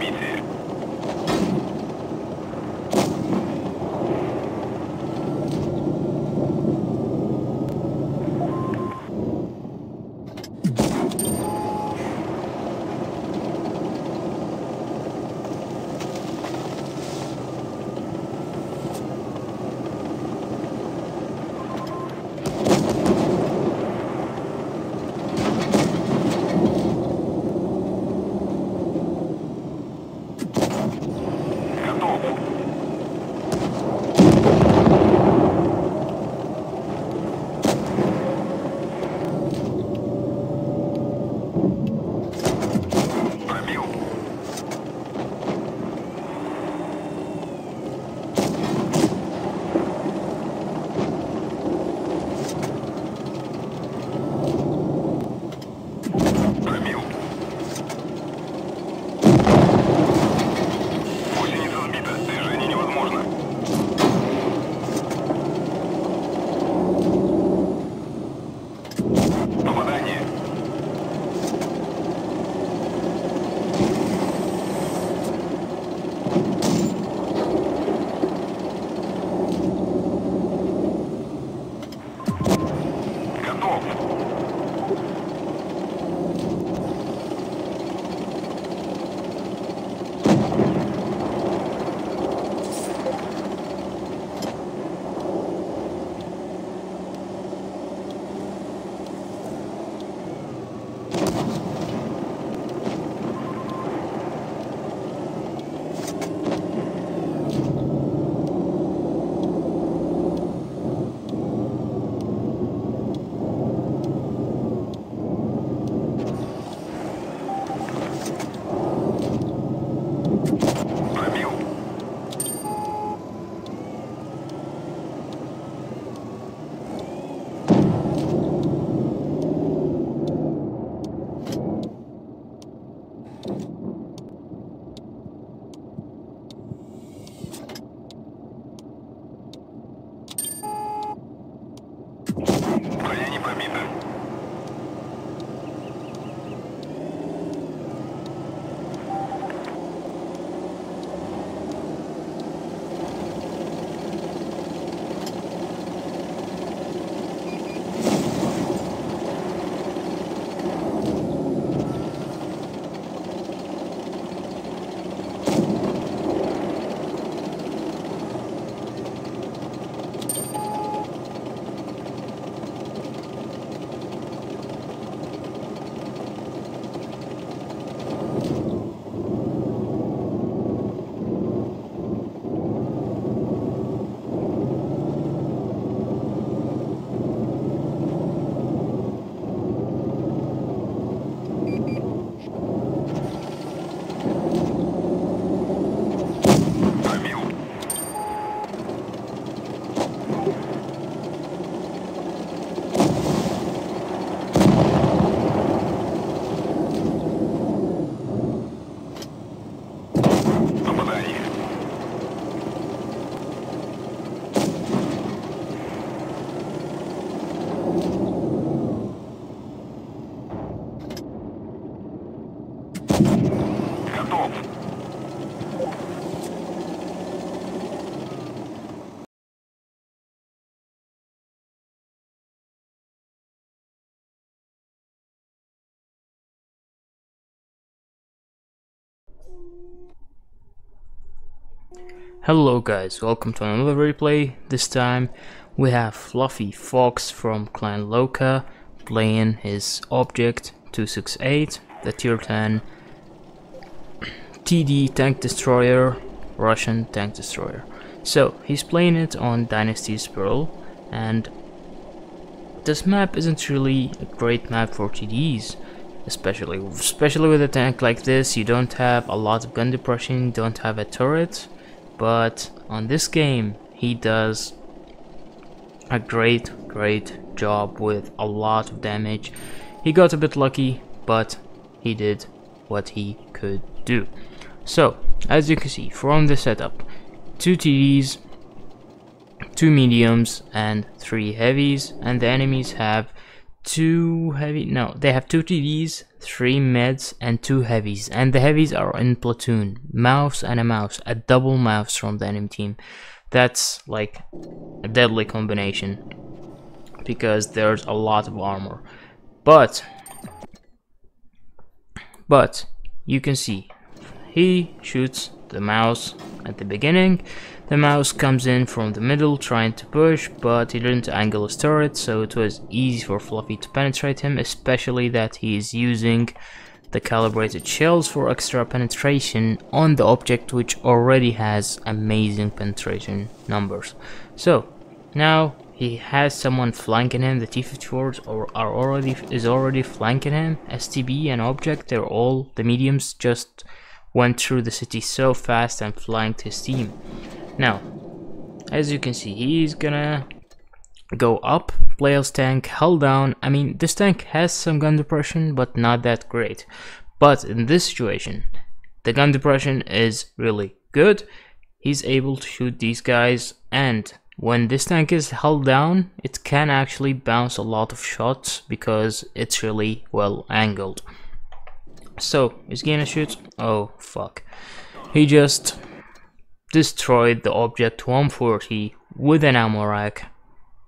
позиции. Броня не пробита. Готов. Hello guys, welcome to another replay. This time we have Fluffy Fox from Clan Loca playing his Object.268, the tier 10 TD tank destroyer, Russian tank destroyer. So he's playing it on Dynasty's Pearl, and this map isn't really a great map for TDs, especially with a tank like this. You don't have a lot of gun depression, don't have a turret, but on this game he does a great job with a lot of damage. He got a bit lucky, but he did what he could do. So as you can see from the setup, 2 TDs, 2 mediums and 3 heavies, and the enemies have 2 heavy, no, they have 2 TDs, 3 mids, and 2 heavies, and the heavies are in platoon, mouse and a mouse, a double mouse from the enemy team. That's like a deadly combination because there's a lot of armor. But you can see he shoots the mouse at the beginning. The mouse comes in from the middle trying to push, but he didn't angle his turret, so it was easy for Fluffy to penetrate him, especially that he is using the calibrated shells for extra penetration on the object, which already has amazing penetration numbers. So now he has someone flanking him. The T-54s is already flanking him. STB and Object, they're all the mediums, just went through the city so fast and flanked his team. Now, as you can see, he's gonna go up. Player's tank held down. I mean, this tank has some gun depression, but not that great. But in this situation, the gun depression is really good. He's able to shoot these guys, and when this tank is held down, it can actually bounce a lot of shots because it's really well angled. So, he's gonna shoot. Oh, fuck. He just destroyed the Object 140 with an ammo rack.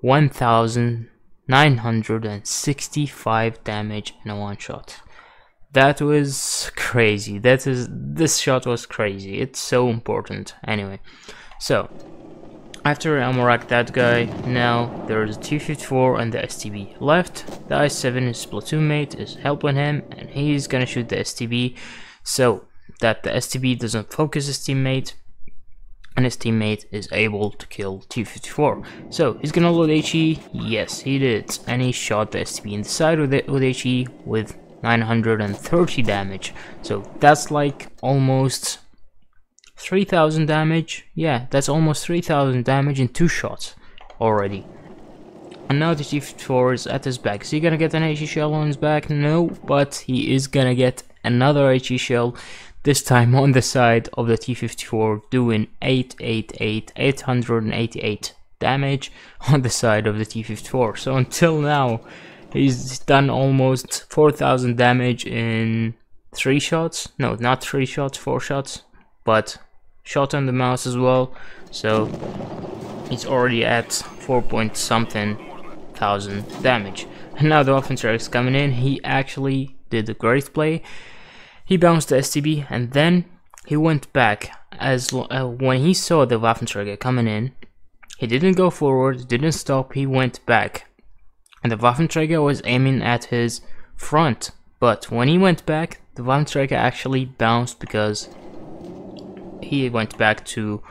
1965 damage in a one shot. That was crazy. This shot was crazy. It's so important. Anyway, so after ammo rack that guy, now there's a T-54 and the STB left. The I-7, his platoon mate, is helping him, and he's gonna shoot the STB so that the STB doesn't focus his teammate, and his teammate is able to kill T-54. So he's gonna load HE. Yes, he did, and he shot the STB in the side with HE with 930 damage. So that's like almost 3000 damage. Yeah, that's almost 3000 damage in 2 shots already. And now the T-54 is at his back. Is he gonna get an HE shell on his back? No, but he is gonna get another HE shell, this time on the side of the T-54, doing 888 damage on the side of the T-54. So until now, he's done almost 4000 damage in 3 shots. No, not 3 shots, 4 shots, but shot on the mouse as well. So he's already at 4 point something thousand damage. And now the Waffenträger is coming in. He actually did a great play. He bounced the STB and then he went back. When he saw the Waffenträger coming in, he didn't go forward, didn't stop, he went back. And the Waffenträger was aiming at his front. But when he went back, the Waffenträger actually bounced because he went back to...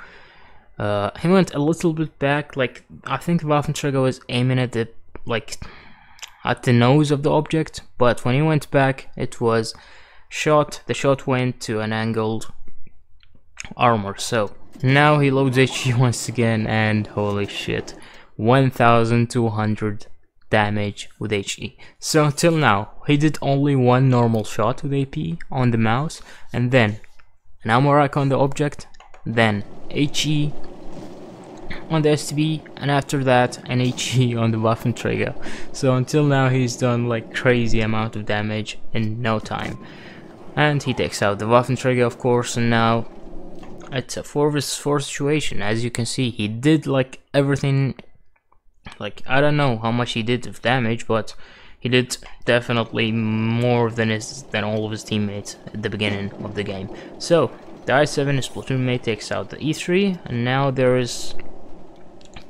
he went a little bit back, like, I think the Waffenträger was aiming at the, like, at the nose of the object. But when he went back, it was... the shot went to an angled armor. So now he loads HE once again, and holy shit, 1200 damage with HE. So until now he did only 1 normal shot with AP on the mouse, and then an ammo rack on the object, then HE on the STB, and after that an HE on the Waffenträger. So until now he's done like crazy amount of damage in no time. And he takes out the Waffenträger, of course, and now it's a 4 vs 4 situation. As you can see, he did like everything. Like, I don't know how much he did of damage, but he did definitely more than all of his teammates at the beginning of the game. So the I-7, his platoon mate, takes out the E3, and now there is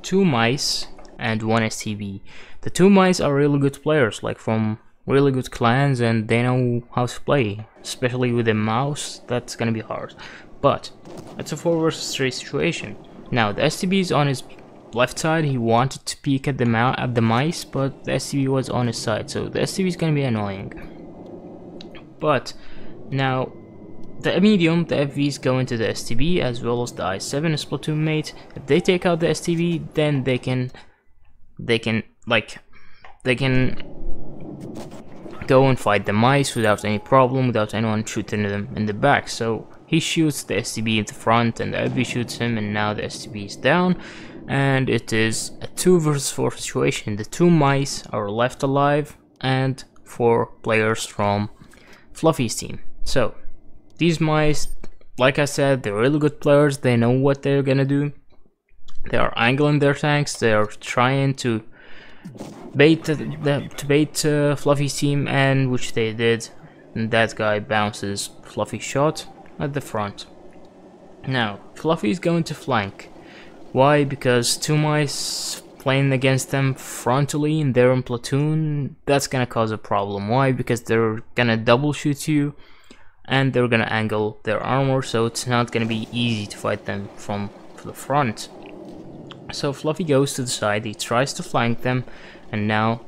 2 mice and 1 STB. The 2 mice are really good players, like from really good clans, and they know how to play, especially with a mouse. That's gonna be hard, but it's a 4 vs 3 situation. Now the STB is on his left side. He wanted to peek at the mice, but the STB was on his side, so the STB is gonna be annoying. But now the medium, the FVs go into the STB as well as the I-7, his platoon mate. If they take out the STB, then they can go and fight the mice without any problem, without anyone shooting them in the back. So he shoots the STB in the front, and the FV shoots him, and now the STB is down, and it is a 2 vs 4 situation. The 2 mice are left alive, and 4 players from Fluffy's team. So these mice, like I said, they're really good players. They know what they're gonna do. They are angling their tanks. They are trying to bait Fluffy's team, and which they did. And that guy bounces Fluffy's shot at the front. Now Fluffy's going to flank. Why? Because two mice playing against them frontally and they're in platoon, that's gonna cause a problem. Why? Because they're gonna double shoot you and they're gonna angle their armor, so it's not gonna be easy to fight them from the front. So Fluffy goes to the side, he tries to flank them, and now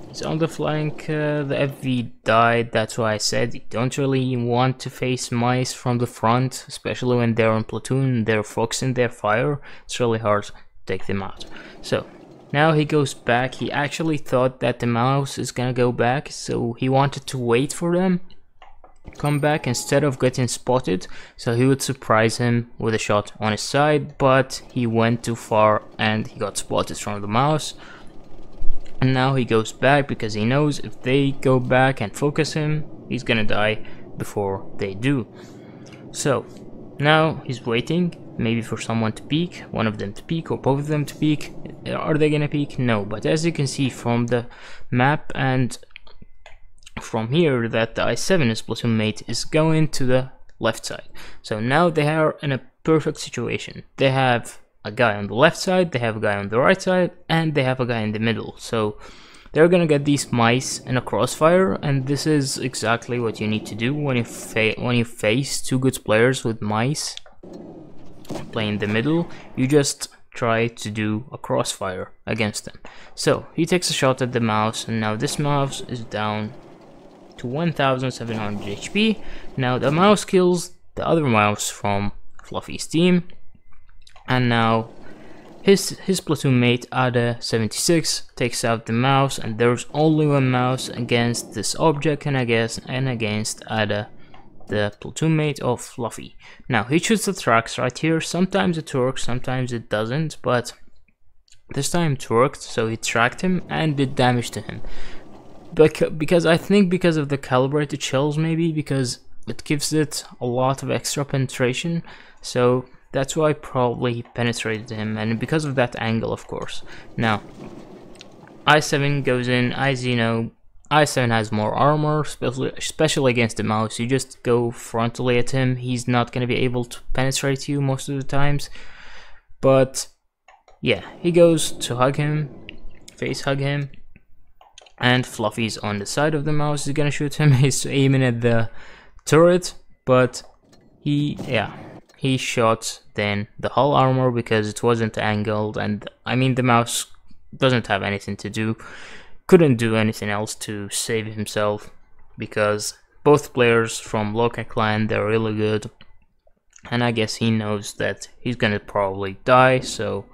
he's on the flank. The FV died. That's why I said you don't really want to face mice from the front, especially when they're in platoon, they're focusing their fire. It's really hard to take them out. So now he goes back. He actually thought that the mouse is gonna go back, so he wanted to wait for them come back instead of getting spotted, so he would surprise him with a shot on his side, but he went too far and he got spotted from the mouse. And now he goes back because he knows if they go back and focus him, he's gonna die before they do. So now he's waiting, maybe for someone to peek, one of them to peek or both of them to peek. Are they gonna peek? No, but as you can see from the map and from here that the I7, his platoon mate, is going to the left side. So now they are in a perfect situation. They have a guy on the left side, they have a guy on the right side, and they have a guy in the middle. So they're gonna get these mice in a crossfire, and this is exactly what you need to do when you face two good players with mice playing the middle. You just try to do a crossfire against them. So he takes a shot at the mouse, and now this mouse is down to 1700 HP. Now the mouse kills the other mouse from Fluffy's team, and now his platoon mate Ada 76 takes out the mouse, and there's only one mouse against this object and against Ada, the platoon mate of Fluffy. Now he shoots the tracks right here. Sometimes it works, sometimes it doesn't, but this time it worked, so he tracked him and did damage to him. Because I think because of the calibrated shells, maybe because it gives it a lot of extra penetration, so that's why probably he penetrated him, and because of that angle, of course. Now I7 goes in. As you know, I7 has more armor, especially against the mouse. You just go frontally at him, he's not going to be able to penetrate you most of the times. But yeah, he goes to hug him, face hug him, and Fluffy's on the side of the mouse. He's gonna shoot him. He's aiming at the turret, but he shot then the hull armor because it wasn't angled, and I mean the mouse doesn't have anything to do, couldn't do anything else to save himself, because both players from local clan, they're really good, and I guess he knows that he's gonna probably die, so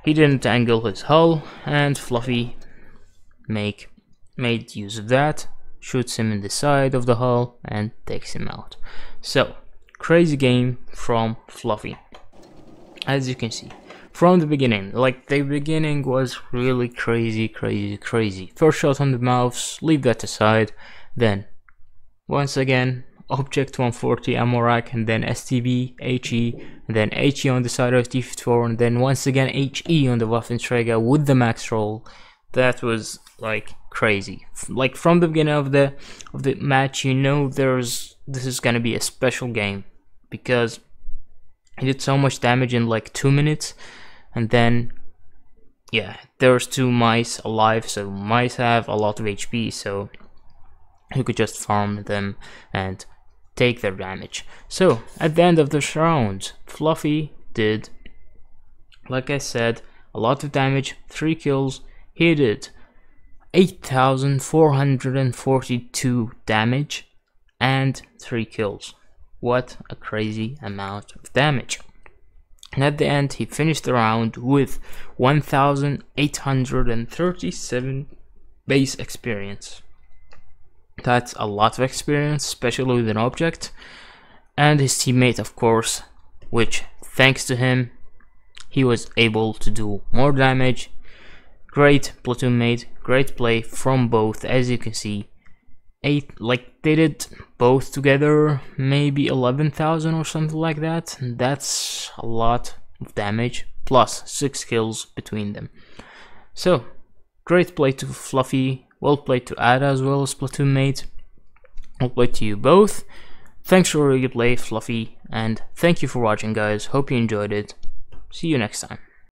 he didn't angle his hull, and Fluffy made use of that, shoots him in the side of the hull and takes him out. So crazy game from Fluffy, as you can see from the beginning. Like, the beginning was really crazy. First shot on the mouse, leave that aside, then once again Obj.268 ammo rack, and then STB, HE, and then HE on the side of T54, and then once again HE on the Waffenträger with the max roll. That was like crazy. Like, from the beginning of the match, you know this is gonna be a special game, because he did so much damage in like 2 minutes, and then yeah, there's two mice alive, so mice have a lot of HP, so you could just farm them and take their damage. So at the end of this round, Fluffy did, like I said, a lot of damage, 3 kills. He did 8,442 damage and 3 kills. What a crazy amount of damage. And at the end, he finished the round with 1,837 base experience. That's a lot of experience, especially with an object. And his teammate, of course, which thanks to him, he was able to do more damage. Great platoon mate, great play from both, as you can see. they did both together maybe 11,000 or something like that. That's a lot of damage, plus 6 kills between them. So, great play to Fluffy, well played to Ada as well as Platoon mate. Well played to you both. Thanks for your play, Fluffy, and thank you for watching, guys. Hope you enjoyed it. See you next time.